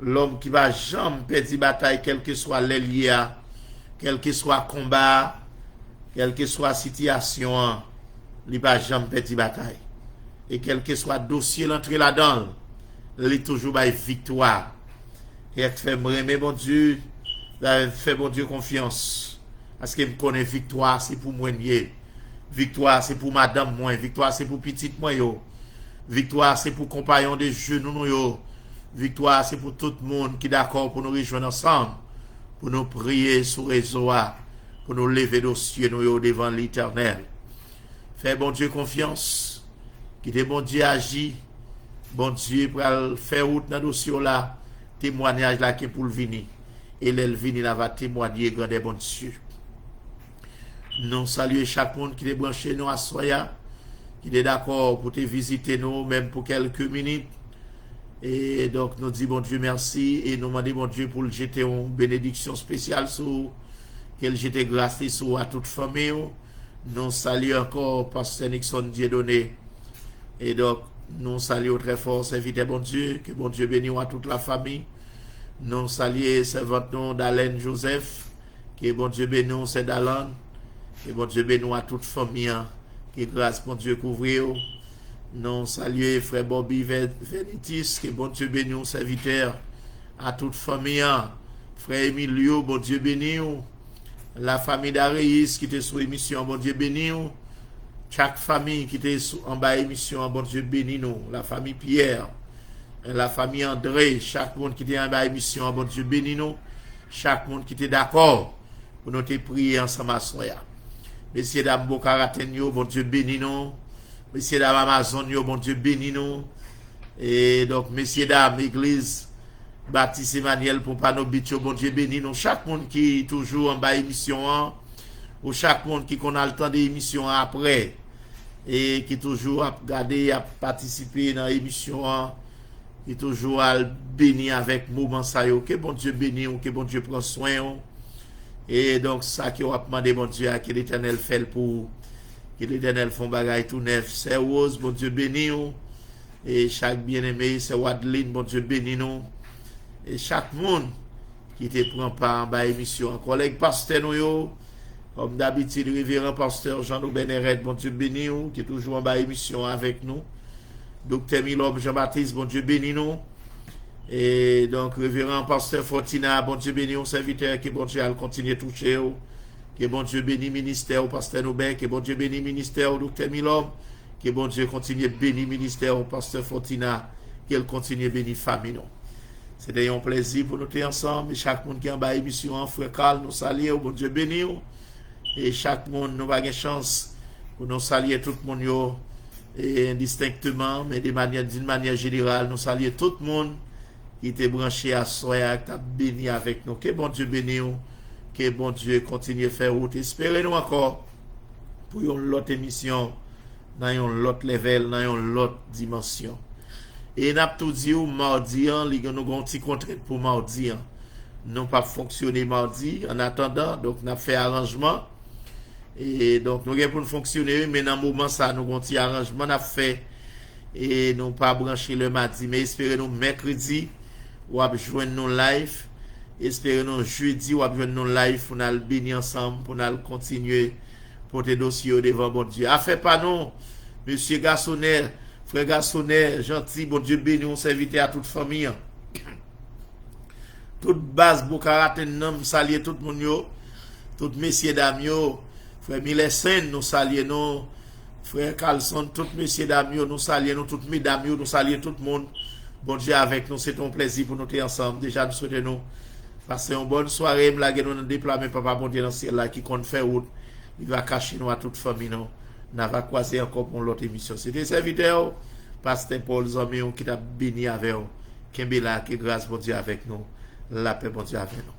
L'homme qui va jamais perdre bataille, quel que soit l'allié, quel que soit combat, quelle que soit situation, il va jamais perdre bataille. Et quel que soit dossier l'entrée là-dedans, il est toujours une victoire. Et fait me bon Dieu, fait bon Dieu confiance. Parce que je connais victoire, c'est pour moi. Victoire, c'est pour madame moi. Victoire, c'est pour petite moi. Victoire, c'est pour compagnon de jeu nous. Victoire, c'est pour tout le monde qui est d'accord pour nous rejoindre ensemble. Pour nous prier sur les réseau. Pour nous lever dossier nous devant l'Éternel. Fais bon Dieu confiance. Qui est bon Dieu agit. Bon Dieu pour faire route dans le dossier là. Témoignage là qui est pour le venir. Et l'Elvini là va témoigner grand et bon Dieu. Nous saluons chaque monde qui est branché nous à Soya, qui est d'accord pour te visiter nous, même pour quelques minutes. Et donc, nous disons, bon Dieu, merci. Et nous demandons, bon Dieu, pour le jeter une bénédiction spéciale sur, qu'elle jette grâce sur à toute famille. Nous saluons encore Pasteur Nixon Dieudonné. Et donc, nous saluons très fort, serviteur bon Dieu, que bon Dieu bénisse à toute la famille. Nous saluons servant d'Alain Joseph, que bon Dieu bénisse, c'est d'Alain. Que bon Dieu bénisse à toute famille, que grâce bon Dieu couvre. Nous saluons frère Bobby Venitis, que bon Dieu bénisse, serviteur à toute famille. Frère Emilio, bon Dieu bénisse. La famille d'Aréis qui était sous émission, bon Dieu bénisse. Chaque famille qui était en bas émission, bon Dieu bénisse nous. La famille Pierre, la famille André, chaque monde qui était en bas émission, bon Dieu bénisse nous. Chaque monde qui était d'accord pour nous te prier ensemble à Soya. Messieurs, dames, Bokaraten, bon Dieu bénisse nous. Messieurs, dames, Amazon, bon Dieu bénisse nous. Et donc, messieurs, dames, Église Baptiste Emmanuel, Pompano Bicho, bon Dieu bénisse nous. Chaque monde qui est toujours en bas émission, ou chaque monde qui a le temps d'émission après, et qui toujours a regardé, a participé dans l'émission, qui toujours a béni avec mouvement ça, que bon Dieu bénisse, que bon Dieu prend soin. Et donc, ça qui a demandé, bon Dieu, que l'Éternel fait pour que l'Éternel font bagaille tout neuf. C'est Rose, bon Dieu bénisse nous. Et chaque bien-aimé, c'est Wadeline, bon Dieu bénisse nous. Et chaque monde qui te prend part en émission. Collègue pasteur nous, comme d'habitude, révérend pasteur Jean-Loup Beneret, bon Dieu bénisse nous, qui est toujours en émission avec nous. Docteur Milop Jean-Baptiste, bon Dieu bénisse nous. Et donc, révérend pasteur Fortina, bon Dieu bénisse au serviteur, que bon Dieu a continué à toucher, que bon Dieu bénisse ministère au pasteur Noubert, que bon Dieu bénisse ministère au docteur Milom, que bon Dieu continue à bénir ministère au pasteur Fortina, qu'il continue à bénir famille. C'était un plaisir pour nous être ensemble, et chaque monde qui est en bas émission, frère Carl, nous saluons, bon Dieu bénisse, et chaque monde nous a une chance pour nous saluer tout le monde, et indistinctement, mais d'une manière générale, nous saluons tout le monde qui était branché à Soya, qui a béni avec nous. Que bon Dieu bénisse, que bon Dieu continue à faire route. Espérez-nous encore pour une autre émission, dans une autre level, dans une autre dimension. Et nous avons tout dit, mardi, nous avons un petit contrat pour mardi. Nous pas fonctionner mardi en attendant, donc nous avons fait arrangement. Et donc nous avons pour fonctionner, mais dans le moment ça, nous avons un petit arrangement, nous avons fait. Et nous pas branché le mardi, mais espérez-nous mercredi. Ou à joindre nos live, espérons jeudi ou à joindre nos live pour nous bénir ensemble, pour nous continuer pour tes dossiers devant bon Dieu. Affaire pas non, monsieur Garçonnet, frère Garçonnet, gentil, bon Dieu béni, on s'invite à toute famille. Toute base, Bokaraten, nous saluons tout le monde, tous messieurs dames, frère Milesen, nous saluons, frère Carlson, tous messieurs dames, nous saluons, toutes mesdames, nous saluons tout le monde. Bon Dieu avec nous, c'est un plaisir pour nous être ensemble. Déjà, nous souhaitons nous passer une bonne soirée. Nous avons déployé Papa bon Dieu dans le ciel là qui compte faire route. il va cacher nous à toute famille. Nous va croiser encore pour l'autre émission. C'était serviteur, Pasteur Paul Zomion qui t'a béni avec nous. Kembela, que grâce pour Dieu avec nous. La paix pour Dieu avec nous.